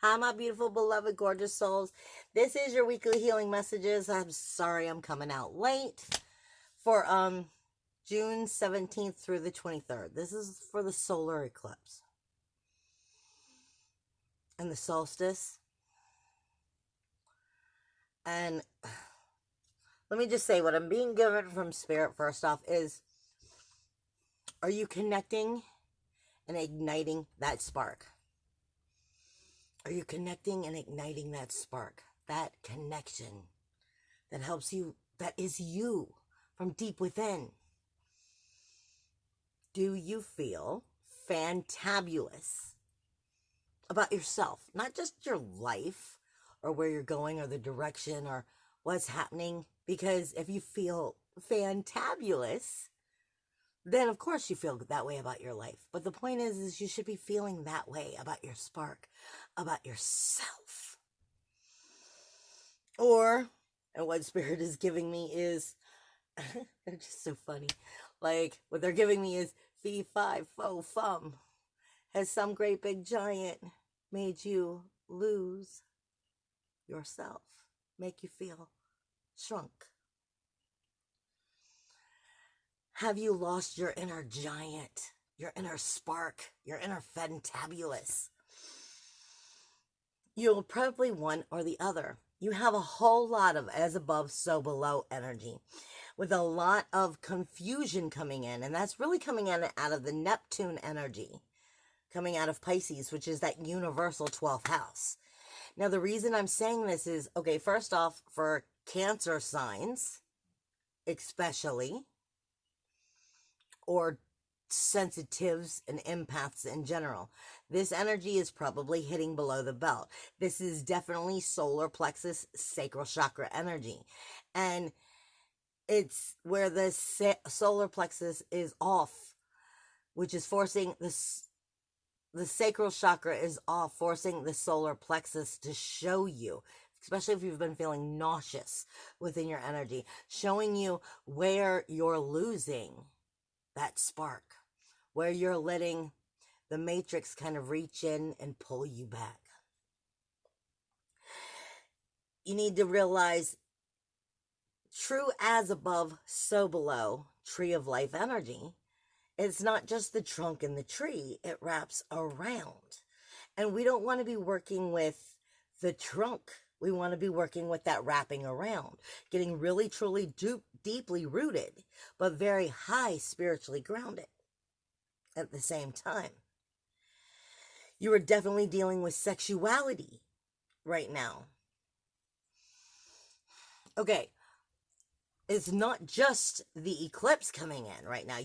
Hi, my beautiful, beloved, gorgeous souls. This is your weekly healing messages. I'm sorry I'm coming out late for June 17th through the 23rd. This is for the solar eclipse and the solstice. And let me just say what I'm being given from Spirit first off is, are you connecting and igniting that spark? Are you connecting and igniting that spark, that connection that helps you, that is you from deep within? Do you feel fantabulous about yourself? Not just your life or where you're going or the direction or what's happening. Because if you feel fantabulous, then of course you feel that way about your life. But the point is you should be feeling that way about your spark, about yourself. Or, and what Spirit is giving me is, they're just so funny. Like, what they're giving me is, fee, fi, fo, fum. Has some great big giant made you lose yourself? Make you feel shrunk? Have you lost your inner giant, your inner spark, your inner fantabulous? You'll probably one or the other. You have a whole lot of as above, so below energy with a lot of confusion coming in. And that's really coming in out of the Neptune energy, coming out of Pisces, which is that universal 12th house. Now, the reason I'm saying this is, okay, first off, for Cancer signs, especially, or sensitives and empaths in general, this energy is probably hitting below the belt. This is definitely solar plexus, sacral chakra energy. And it's where the solar plexus is off, which is forcing the sacral chakra is off, forcing the solar plexus to show you, especially if you've been feeling nauseous within your energy, showing you where you're losing that spark, where you're letting the matrix kind of reach in and pull you back. You need to realize, true as above, so below, tree of life energy. It's not just the trunk and the tree, it wraps around. And we don't want to be working with the trunk. We want to be working with that wrapping around, getting really, truly deeply rooted, but very high spiritually grounded at the same time. You are definitely dealing with sexuality right now. Okay. It's not just the eclipse coming in right now.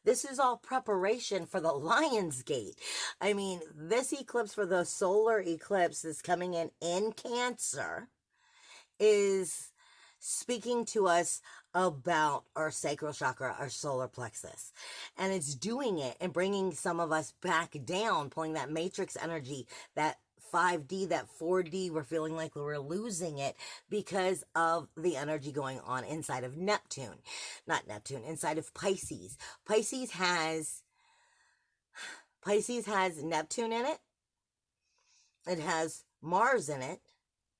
This is all preparation for the Lion's Gate. I mean, this eclipse, for the solar eclipse that's coming in Cancer, is speaking to us about our sacral chakra, our solar plexus. And it's doing it and bringing some of us back down, pulling that matrix energy, that 5D, that 4D, we're feeling like we're losing it because of the energy going on inside of Neptune. Not Neptune, inside of Pisces. Pisces has Neptune in it. It has Mars in it.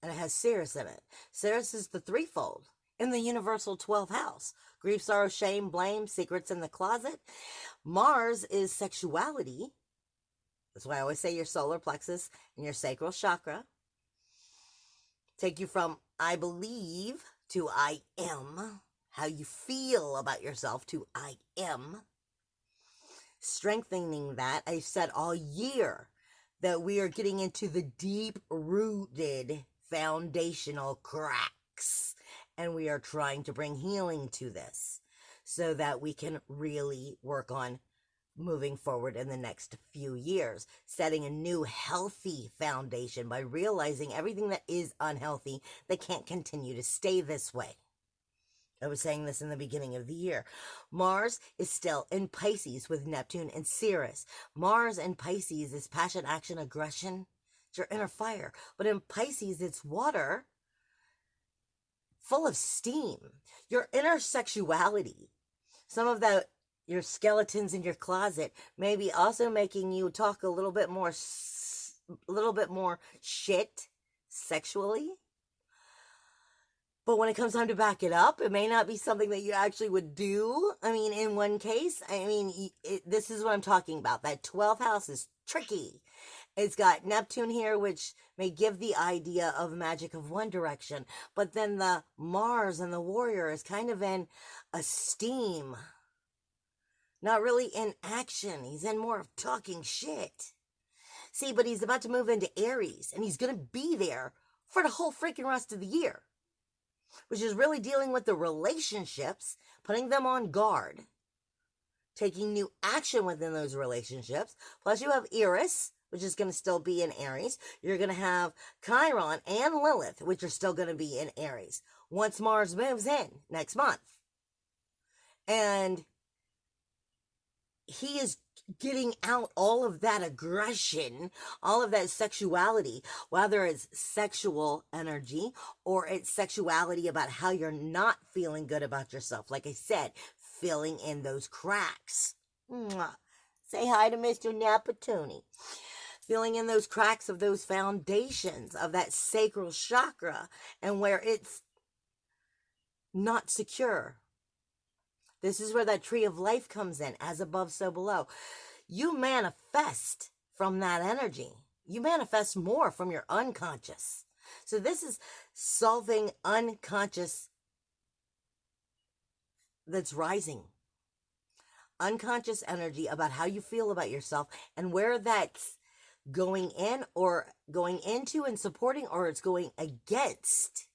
And it has Sirius in it. Sirius is the threefold in the universal 12th house. Grief, sorrow, shame, blame, secrets in the closet. Mars is sexuality. That's why I always say your solar plexus and your sacral chakra take you from I believe to I am. How you feel about yourself to I am. Strengthening that. I've said all year that we are getting into the deep-rooted foundational cracks. And we are trying to bring healing to this so that we can really work on moving forward in the next few years, setting a new healthy foundation by realizing everything that is unhealthy that can't continue to stay this way. I was saying this in the beginning of the year. Mars is still in Pisces with Neptune and Sirius. Mars in Pisces is passion, action, aggression. It's your inner fire. But in Pisces, it's water, full of steam. Your inner sexuality. Some of that, your skeletons in your closet, maybe also making you talk a little bit more a little bit more shit sexually. But when it comes time to back it up, it may not be something that you actually would do. I mean, in one case, this is what I'm talking about. That 12th house is tricky. It's got Neptune here, which may give the idea of magic of one direction. But then the Mars and the warrior is kind of in a steam. Not really in action. He's in more of talking shit. See, but he's about to move into Aries, and he's going to be there for the whole freaking rest of the year, which is really dealing with the relationships, putting them on guard, taking new action within those relationships. Plus you have Eris, which is going to still be in Aries. You're going to have Chiron and Lilith, which are still going to be in Aries once Mars moves in next month. And he is getting out all of that aggression, all of that sexuality, whether it's sexual energy or it's sexuality about how you're not feeling good about yourself. Like I said, filling in those cracks. Mwah. Say hi to Mr. Napatuni. Filling in those cracks of those foundations of that sacral chakra and where it's not secure. This is where that tree of life comes in, as above, so below. You manifest from that energy. You manifest more from your unconscious. So this is solving unconscious that's rising. Unconscious energy about how you feel about yourself and where that's going in or going into and supporting, or it's going against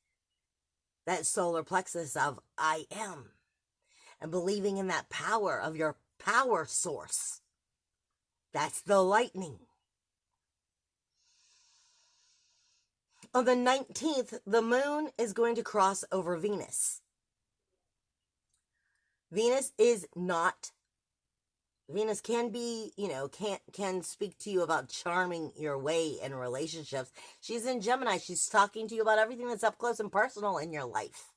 that solar plexus of I am. And believing in that power of your power source. That's the lightning. On the 19th, the moon is going to cross over Venus. Venus can be, can speak to you about charming your way in relationships. She's in Gemini. She's talking to you about everything that's up close and personal in your life.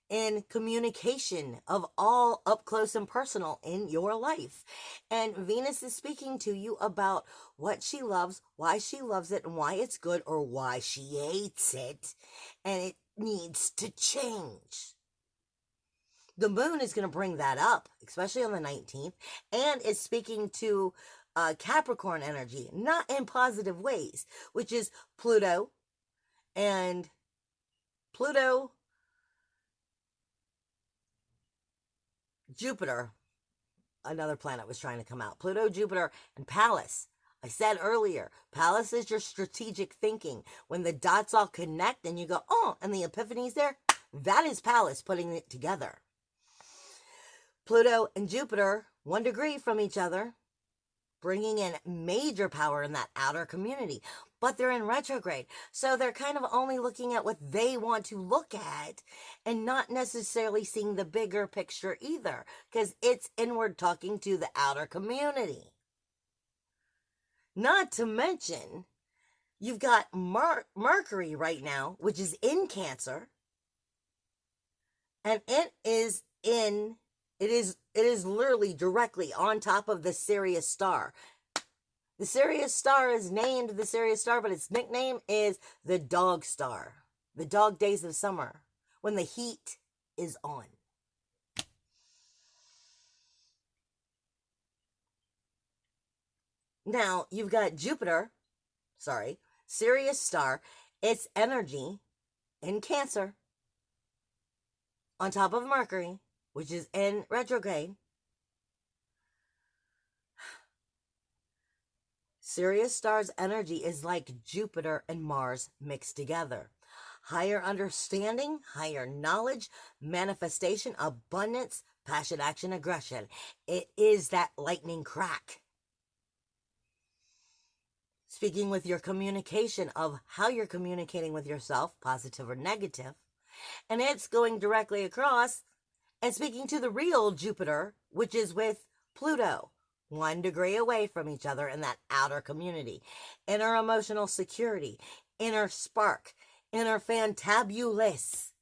In communication of all up close and personal in your life. And Venus is speaking to you about what she loves, why she loves it, and why it's good, or why she hates it, and it needs to change. The moon is going to bring that up, especially on the 19th, and it's speaking to Capricorn energy, not in positive ways, which is Pluto, and Pluto, Jupiter, another planet was trying to come out. Pluto, Jupiter, and Pallas. I said earlier, Pallas is your strategic thinking. When the dots all connect and you go, oh, and the epiphany's there, that is Pallas putting it together. Pluto and Jupiter, 1 degree from each other, bringing in major power in that outer community. But they're in retrograde, so they're kind of only looking at what they want to look at and not necessarily seeing the bigger picture either, because it's inward talking to the outer community. Not to mention, you've got Mercury right now, which is in Cancer, and it is literally directly on top of the Sirius star. The Sirius star is named the Sirius star, but its nickname is the dog star. The dog days of summer, when the heat is on. Now, you've got Sirius star, its energy in Cancer, on top of Mercury, which is in retrograde. Sirius star's energy is like Jupiter and Mars mixed together. Higher understanding, higher knowledge, manifestation, abundance, passion, action, aggression. It is that lightning crack. Speaking with your communication of how you're communicating with yourself, positive or negative. And it's going directly across and speaking to the real Jupiter, which is with Pluto. 1 degree away from each other in that outer community. Inner emotional security, inner spark, inner fantabulous,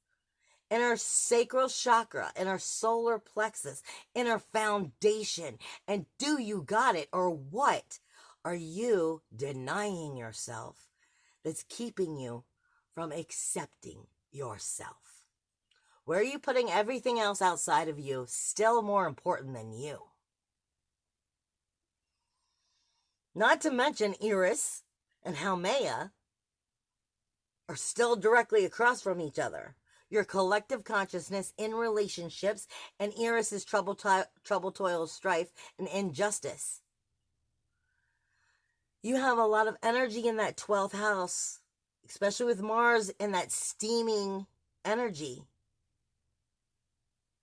inner sacral chakra, inner solar plexus, inner foundation. And do you got it, or what are you denying yourself that's keeping you from accepting yourself? Where are you putting everything else outside of you still more important than you? Not to mention Eris and Haumea are still directly across from each other. Your collective consciousness in relationships, and Eris is trouble, toil, strife, and injustice. You have a lot of energy in that 12th house, especially with Mars in that steaming energy.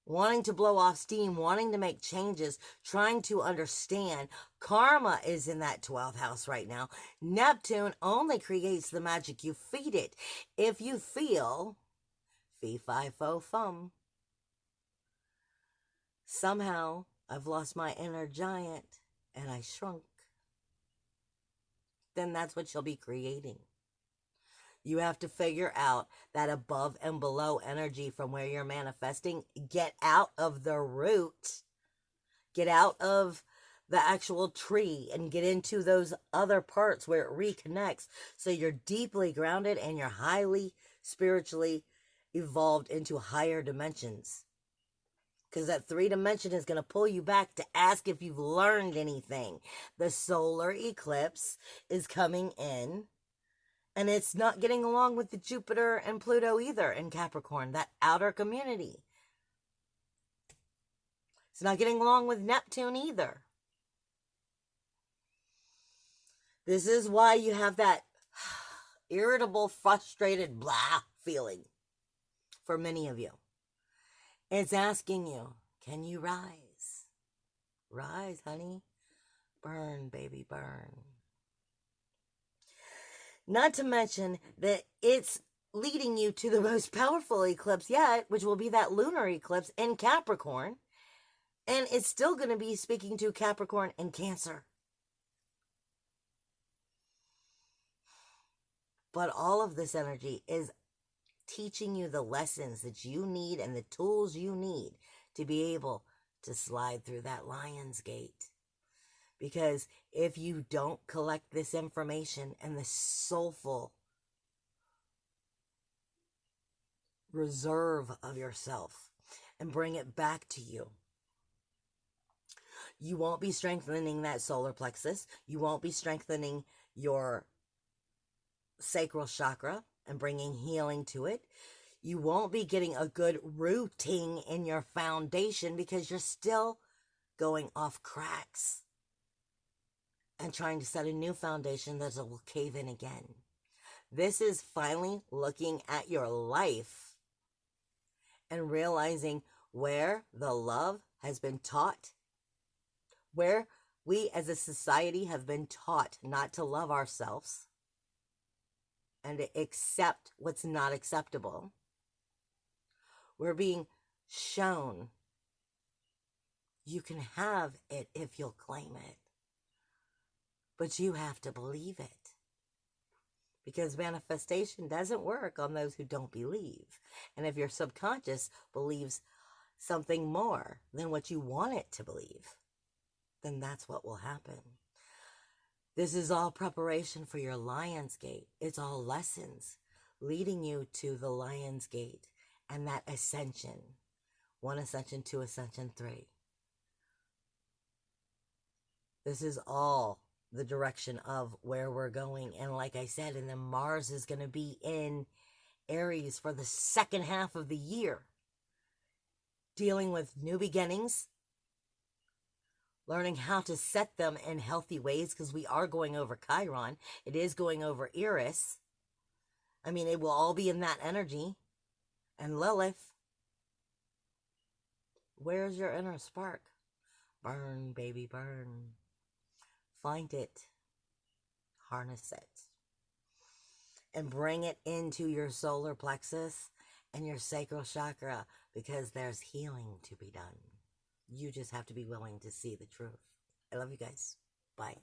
Wanting to blow off steam, wanting to make changes, trying to understand. Karma is in that 12th house right now. Neptune only creates the magic you feed it. If you feel fee, fi, fo, fum, somehow I've lost my inner giant and I shrunk, then that's what you'll be creating. You have to figure out that above and below energy from where you're manifesting. Get out of the root. Get out of the actual tree and get into those other parts where it reconnects. So you're deeply grounded and you're highly spiritually evolved into higher dimensions. Because that 3 dimension is going to pull you back to ask if you've learned anything. The solar eclipse is coming in. And it's not getting along with the Jupiter and Pluto either in Capricorn, that outer community. It's not getting along with Neptune either. This is why you have that irritable, frustrated, blah feeling for many of you. It's asking you, can you rise? Rise, honey. Burn, baby, burn. Not to mention that it's leading you to the most powerful eclipse yet, which will be that lunar eclipse in Capricorn. And it's still going to be speaking to Capricorn and Cancer. But all of this energy is teaching you the lessons that you need and the tools you need to be able to slide through that lion's gate. Because if you don't collect this information and the soulful reserve of yourself and bring it back to you, you won't be strengthening that solar plexus. You won't be strengthening your sacral chakra and bringing healing to it. You won't be getting a good rooting in your foundation because you're still going off cracks and trying to set a new foundation that will cave in again. This is finally looking at your life and realizing where the love has been taught, where we as a society have been taught not to love ourselves and to accept what's not acceptable. We're being shown you can have it if you'll claim it. But you have to believe it. Because manifestation doesn't work on those who don't believe. And if your subconscious believes something more than what you want it to believe, then that's what will happen. This is all preparation for your Lion's Gate. It's all lessons leading you to the Lion's Gate and that ascension. 1 ascension, 2 ascension, 3. This is all the direction of where we're going. And like I said, and then Mars is going to be in Aries for the second half of the year, dealing with new beginnings, learning how to set them in healthy ways, because we are going over Chiron. It is going over Eris. I mean, it will all be in that energy. And Lilith, where's your inner spark? Burn, baby, burn. Find it, harness it, and bring it into your solar plexus and your sacral chakra, because there's healing to be done. You just have to be willing to see the truth. I love you guys. Bye.